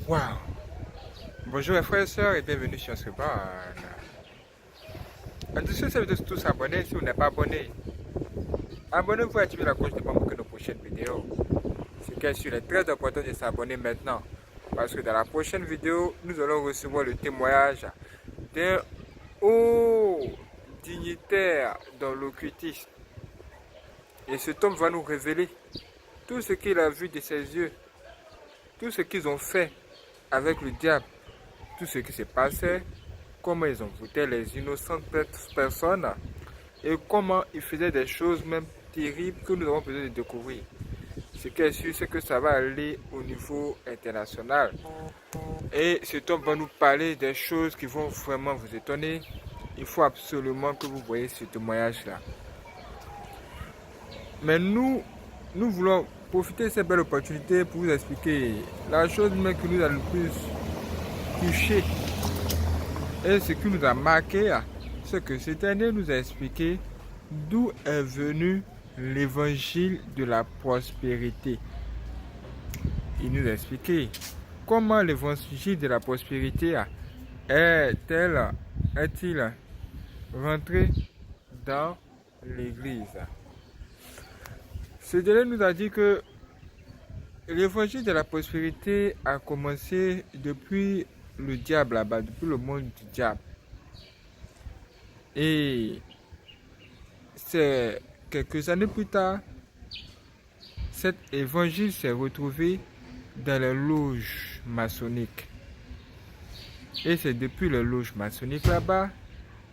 Waouh! Bonjour les frères et sœurs et bienvenue sur ce bar. En dessous, ça veut dire tous s'abonner si vous n'êtes pas abonné. Abonnez-vous et activez la cloche de pour que nos prochaines vidéos. Ce qui est sûr, il est très important de s'abonner maintenant. Parce que dans la prochaine vidéo, nous allons recevoir le témoignage d'un haut dignitaire dans l'occultisme. Et cet homme va nous révéler tout ce qu'il a vu de ses yeux, tout ce qu'ils ont fait avec le diable, tout ce qui s'est passé, comment ils ont voté les innocentes personnes et comment ils faisaient des choses même terribles que nous avons besoin de découvrir. Ce qui est sûr, c'est que ça va aller au niveau international. Et cet homme va nous parler des choses qui vont vraiment vous étonner. Il faut absolument que vous voyez ce témoignage-là. Mais nous voulons profiter de cette belle opportunité pour vous expliquer la chose même qui nous a le plus touché. Et ce qui nous a marqué, c'est que cet année nous a expliqué d'où est venu l'évangile de la prospérité. Il nous a expliqué comment l'évangile de la prospérité est-il rentré dans l'église. Ce dernier nous a dit que l'évangile de la prospérité a commencé depuis le diable là-bas, depuis le monde du diable. Et c'est quelques années plus tard, cet évangile s'est retrouvé dans les loges maçonniques. Et c'est depuis les loges maçonniques là-bas,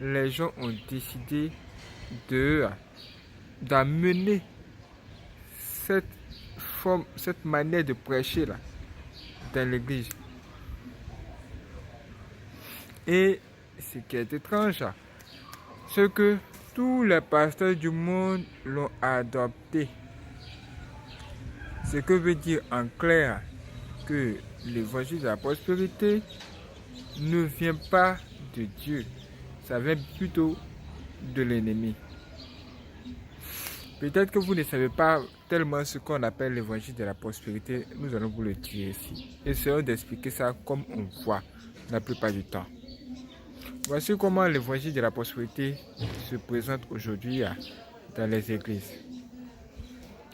les gens ont décidé d'amener cette manière de prêcher là, dans l'église. Et ce qui est étrange, c'est que tous les pasteurs du monde l'ont adopté. Ce que veut dire en clair que l'évangile de la prospérité ne vient pas de Dieu, ça vient plutôt de l'ennemi. Peut-être que vous ne savez pas tellement ce qu'on appelle l'évangile de la prospérité, nous allons vous le dire ici. Essayons d'expliquer ça comme on voit la plupart du temps. Voici comment l'évangile de la prospérité se présente aujourd'hui dans les églises.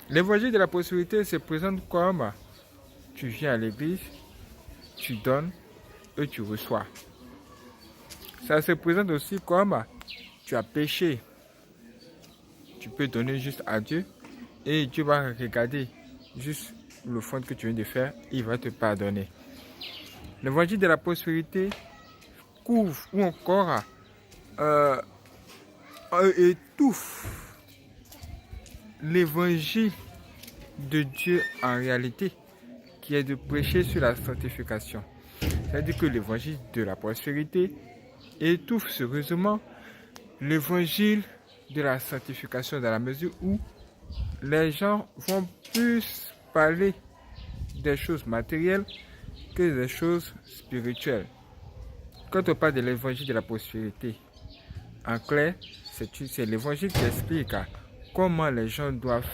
L'évangile de la prospérité se présente comme tu viens à l'église, tu donnes et tu reçois. Ça se présente aussi comme tu as péché. Tu peux donner juste à Dieu et Dieu va regarder juste le fond que tu viens de faire, il va te pardonner. L'évangile de la prospérité couvre ou encore étouffe l'évangile de Dieu en réalité, qui est de prêcher sur la sanctification. C'est-à-dire que l'évangile de la prospérité étouffe sérieusement l'évangile de la sanctification dans la mesure où les gens vont plus parler des choses matérielles que des choses spirituelles. Quand on parle de l'évangile de la prospérité, en clair, c'est l'évangile qui explique comment les gens doivent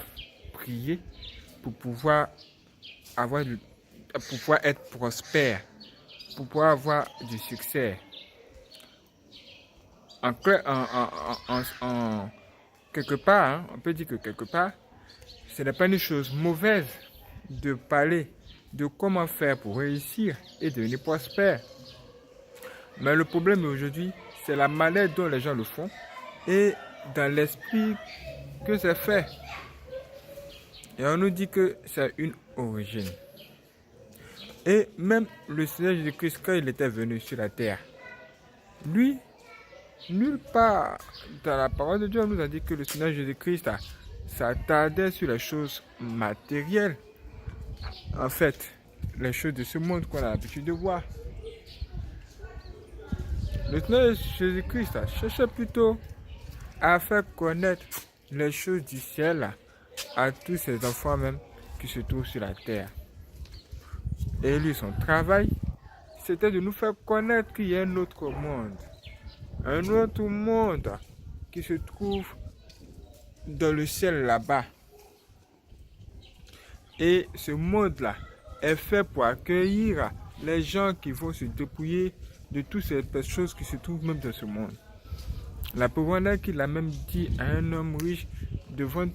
prier pour pouvoir être prospères, pour pouvoir avoir du succès. En clair, quelque part, on peut dire que quelque part, ce n'est pas une chose mauvaise de parler de comment faire pour réussir et devenir prospère. Mais le problème aujourd'hui, c'est la manière dont les gens le font et dans l'esprit que c'est fait. Et on nous dit que c'est une origine. Et même le Seigneur Jésus-Christ, quand il était venu sur la terre, lui, nulle part dans la parole de Dieu, on nous a dit que le Seigneur Jésus-Christ s'attardait sur les choses matérielles. En fait, les choses de ce monde qu'on a l'habitude de voir. Le Seigneur Jésus-Christ cherchait plutôt à faire connaître les choses du ciel à tous ses enfants même qui se trouvent sur la terre. Et lui, son travail, c'était de nous faire connaître qu'il y a un autre monde. Un autre monde qui se trouve dans le ciel là-bas. Et ce monde-là est fait pour accueillir les gens qui vont se dépouiller de toutes ces choses qui se trouvent même dans ce monde. La pauvreté qu'il a même dit à un homme riche devant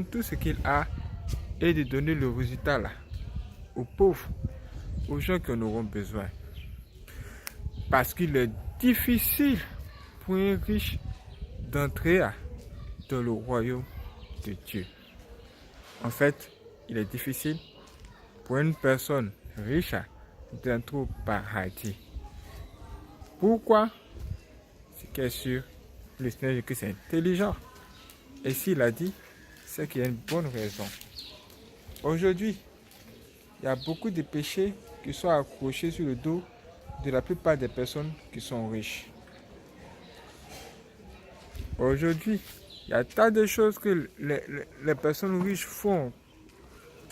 tout ce qu'il a et de donner le résultat là aux pauvres, aux gens qui en auront besoin. Parce qu'il est difficile pour un riche d'entrer dans le royaume de Dieu. En fait, il est difficile pour une personne riche d'entrer au paradis. Pourquoi? Ce qui est sûr, le Seigneur dit que c'est intelligent. Et s'il a dit, c'est qu'il y a une bonne raison. Aujourd'hui, il y a beaucoup de péchés qui sont accrochés sur le dos de la plupart des personnes qui sont riches. Aujourd'hui, il y a tant de choses que les personnes riches font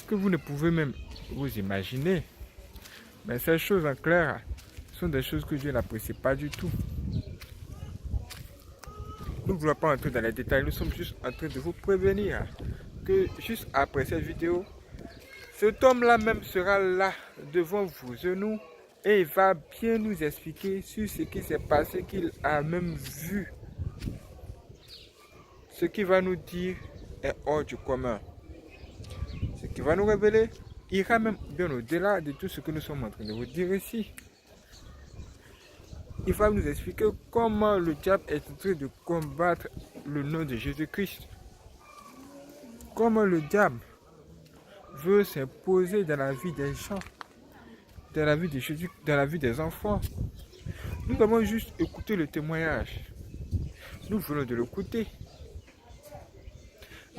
que vous ne pouvez même vous imaginer. Mais ces choses en clair sont des choses que Dieu n'apprécie pas du tout. Nous ne voulons pas entrer dans les détails, nous sommes juste en train de vous prévenir que juste après cette vidéo, cet homme-là même sera là devant vos genoux et il va bien nous expliquer sur ce qui s'est passé, qu'il a même vu. Ce qu'il va nous dire est hors du commun. Ce qu'il va nous révéler ira même bien au-delà de tout ce que nous sommes en train de vous dire ici. Il va nous expliquer comment le diable est en train de combattre le nom de Jésus-Christ. Comment le diable veut s'imposer dans la vie des gens, dans la vie de Jésus, dans la vie des enfants. Nous avons juste écouté le témoignage. Nous venons de l'écouter.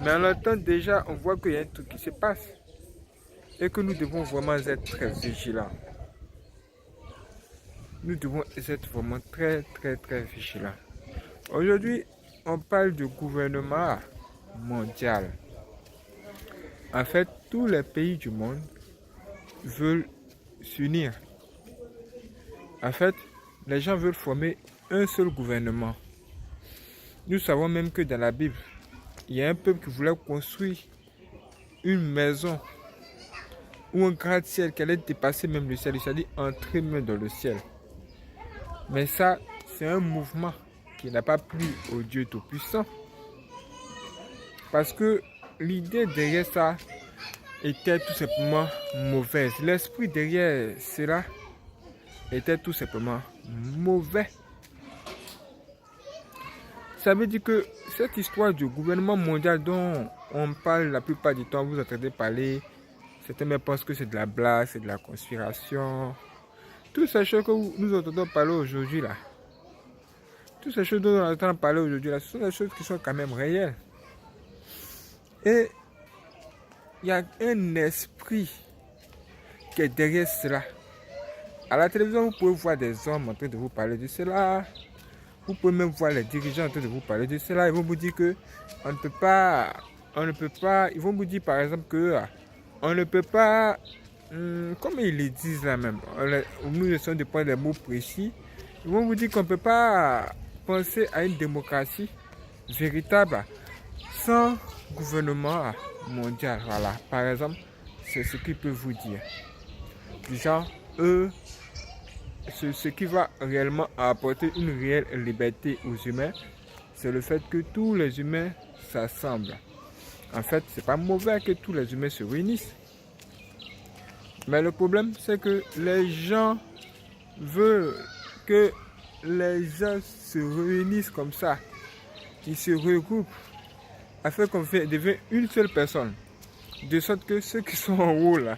Mais en l'entendant déjà, on voit qu'il y a un truc qui se passe. Et que nous devons vraiment être très vigilants. Nous devons être vraiment très vigilants. Aujourd'hui, on parle du gouvernement mondial. En fait, tous les pays du monde veulent s'unir. En fait, les gens veulent former un seul gouvernement. Nous savons même que dans la Bible, il y a un peuple qui voulait construire une maison ou un gratte-ciel qui allait dépasser même le ciel, c'est-à-dire entrer même dans le ciel. Mais ça, c'est un mouvement qui n'a pas plu au Dieu Tout-Puissant. Parce que l'idée derrière ça était tout simplement mauvaise. L'esprit derrière cela était tout simplement mauvais. Ça veut dire que cette histoire du gouvernement mondial dont on parle la plupart du temps, vous entendez parler, certains me pensent que c'est de la blague, c'est de la conspiration. Toutes ces choses que nous entendons parler aujourd'hui là, toutes ces choses dont on entend parler aujourd'hui là, ce sont des choses qui sont quand même réelles. Et il y a un esprit qui est derrière cela. À la télévision, vous pouvez voir des hommes en train de vous parler de cela. Vous pouvez même voir les dirigeants en train de vous parler de cela. Ils vont vous dire que on ne peut pas. Ils vont vous dire par exemple que on ne peut pas. Comme ils le disent là même, nous essayons de prendre des mots précis. Ils vont vous dire qu'on ne peut pas penser à une démocratie véritable sans gouvernement mondial. Voilà, par exemple, c'est ce qu'ils peuvent vous dire. Genre, eux, ce qui va réellement apporter une réelle liberté aux humains, c'est le fait que tous les humains s'assemblent. En fait, c'est pas mauvais que tous les humains se réunissent. Mais le problème, c'est que les gens veulent que les gens se réunissent comme ça. Ils se regroupent afin qu'on devienne une seule personne. De sorte que ceux qui sont en haut là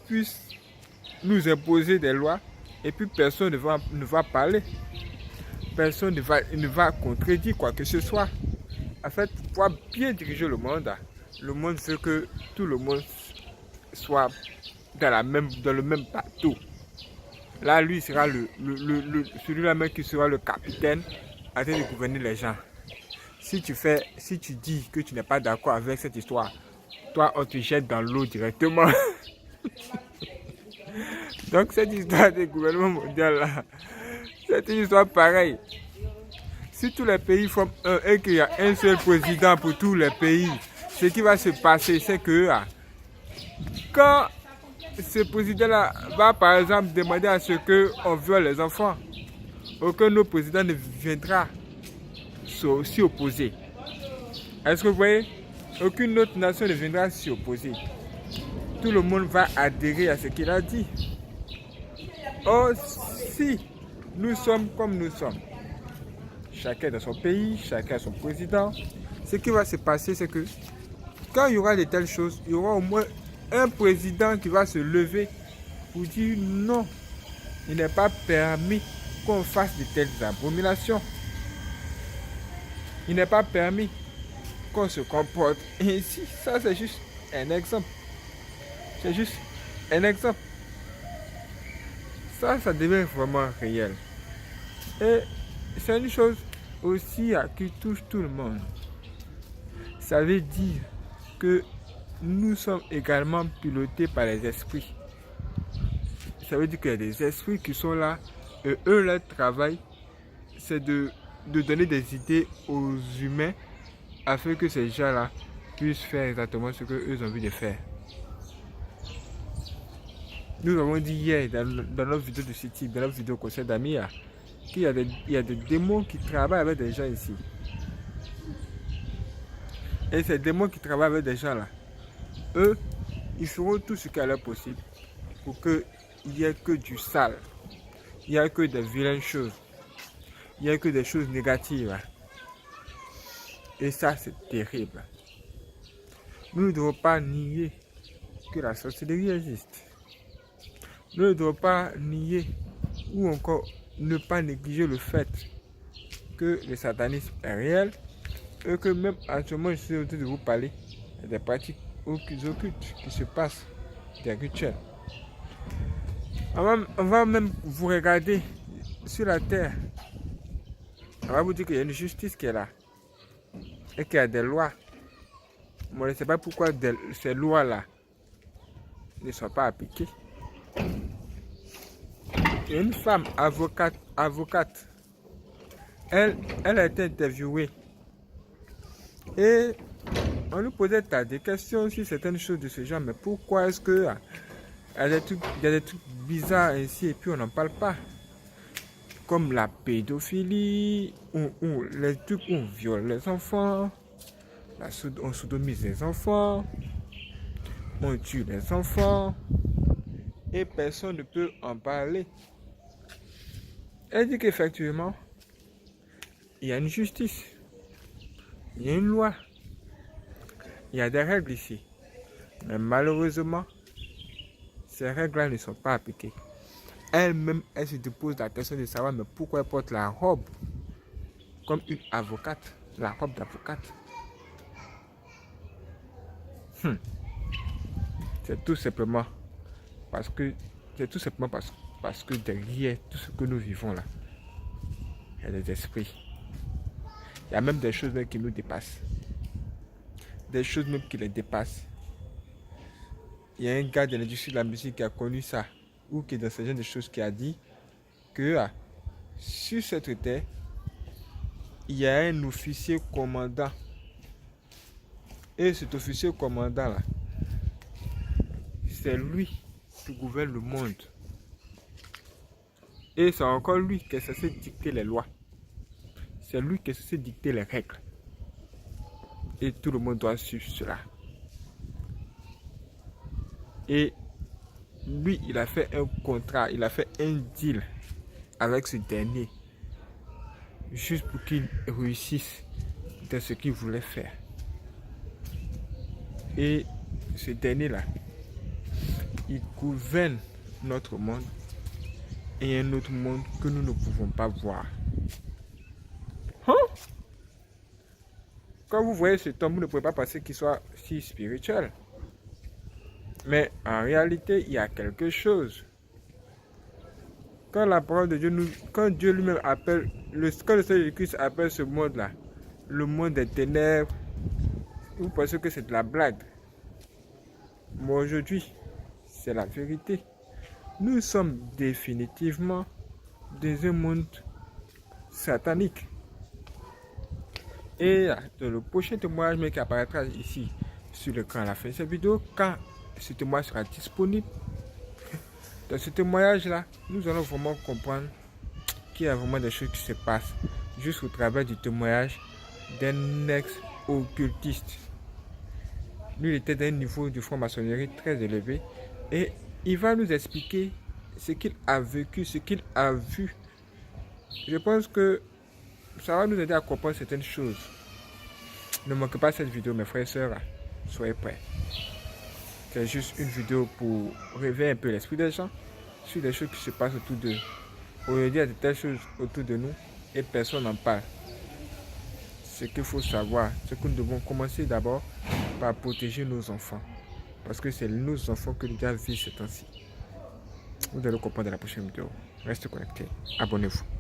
puissent nous imposer des lois et puis personne ne va parler. Personne ne va contredire quoi que ce soit. En fait, pour pouvoir bien diriger le monde veut que tout le monde soit dans le même bateau. Là, lui sera celui-là même qui sera le capitaine en train de gouverner les gens. Si tu dis que tu n'es pas d'accord avec cette histoire, toi, on te jette dans l'eau directement. Donc, cette histoire du gouvernement mondial là, c'est une histoire pareille. Si tous les pays forment un et qu'il y a un seul président pour tous les pays, ce qui va se passer, c'est que quand ce président-là va par exemple demander à ce qu'on viole les enfants, aucun autre président ne viendra s'y opposer. Est-ce que vous voyez? Aucune autre nation ne viendra s'y opposer. Tout le monde va adhérer à ce qu'il a dit. Or, si nous sommes comme nous sommes, chacun dans son pays, chacun son président, ce qui va se passer, c'est que quand il y aura de telles choses, il y aura au moins un président qui va se lever pour dire non, il n'est pas permis qu'on fasse de telles abominations. Il n'est pas permis qu'on se comporte ainsi. Ça, c'est juste un exemple. C'est juste un exemple. Ça devient vraiment réel. Et c'est une chose aussi qui touche tout le monde. Ça veut dire que nous sommes également pilotés par les esprits. Ça veut dire qu'il y a des esprits qui sont là et eux, leur travail, c'est de donner des idées aux humains afin que ces gens-là puissent faire exactement ce qu'eux ont envie de faire. Nous avons dit hier dans notre vidéo de ce type, dans notre vidéo conseil d'amis, qu'il y a des démons qui travaillent avec des gens ici. Et ces démons qui travaillent avec des gens là, eux, ils feront tout ce qui est leur possible pour qu'il n'y ait que du sale, il n'y ait que des vilaines choses, il n'y ait que des choses négatives. Et ça, c'est terrible. Nous ne devons pas nier que la sorcellerie existe. Nous ne devons pas nier ou encore ne pas négliger le fait que le satanisme est réel et que même actuellement, je suis en train de vous parler des pratiques occultes qui se passent, des rituels. On va même vous regarder sur la terre. On va vous dire qu'il y a une justice qui est là et qu'il y a des lois. Moi, je ne sais pas pourquoi ces lois-là ne sont pas appliquées. Il y a une femme avocate. Elle a été interviewée. Et on lui posait des questions sur certaines choses de ce genre. Mais pourquoi est-ce que il y a des trucs bizarres ainsi et puis on n'en parle pas? Comme la pédophilie, les trucs où on viole les enfants, on sodomise les enfants, on tue les enfants et personne ne peut en parler. Elle dit qu'effectivement, il y a une justice, il y a une loi, il y a des règles ici. Mais malheureusement, ces règles-là ne sont pas appliquées. Elle-même, elle se pose la question de savoir mais pourquoi elle porte la robe comme une avocate, la robe d'avocate. C'est tout simplement parce que derrière tout ce que nous vivons là, il y a des esprits. Il y a même des choses même qui nous dépassent. Des choses même qui les dépassent. Il y a un gars de l'industrie de la musique qui a connu ça, ou qui est dans ce genre de choses, qui a dit que sur cette terre, il y a un officier commandant. Et cet officier commandant là, c'est lui qui gouverne le monde. Et c'est encore lui qui est censé dicter les lois. C'est lui qui est censé dicter les règles. Et tout le monde doit suivre cela. Et lui, il a fait un contrat, il a fait un deal avec ce dernier. Juste pour qu'il réussisse dans ce qu'il voulait faire. Et ce dernier-là, il gouverne notre monde et un autre monde que nous ne pouvons pas voir. Quand vous voyez cet homme, vous ne pouvez pas penser qu'il soit si spirituel. Mais en réalité, il y a quelque chose. Quand la parole de Dieu quand Dieu lui-même appelle, quand le Seigneur Jésus-Christ appelle ce monde-là, le monde des ténèbres, vous pensez que c'est de la blague. Mais aujourd'hui, c'est la vérité. Nous sommes définitivement dans un monde satanique. Et dans le prochain témoignage qui apparaîtra ici sur l'écran à la fin de cette vidéo, quand ce témoignage sera disponible, Dans ce témoignage-là, nous allons vraiment comprendre qu'il y a vraiment des choses qui se passent juste au travers du témoignage d'un ex-occultiste. Lui, il était d'un niveau de franc-maçonnerie très élevé et il va nous expliquer ce qu'il a vécu, ce qu'il a vu. Je pense que ça va nous aider à comprendre certaines choses. Ne manquez pas cette vidéo, mes frères et sœurs. Soyez prêts. C'est juste une vidéo pour réveiller un peu l'esprit des gens sur des choses qui se passent autour d'eux. Aujourd'hui, il y a de telles choses autour de nous et personne n'en parle. Ce qu'il faut savoir, c'est que nous devons commencer d'abord par protéger nos enfants. Parce que c'est nos enfants que nous devons vivre ces temps-ci. Vous allez comprendre dans la prochaine vidéo. Restez connectés. Abonnez-vous.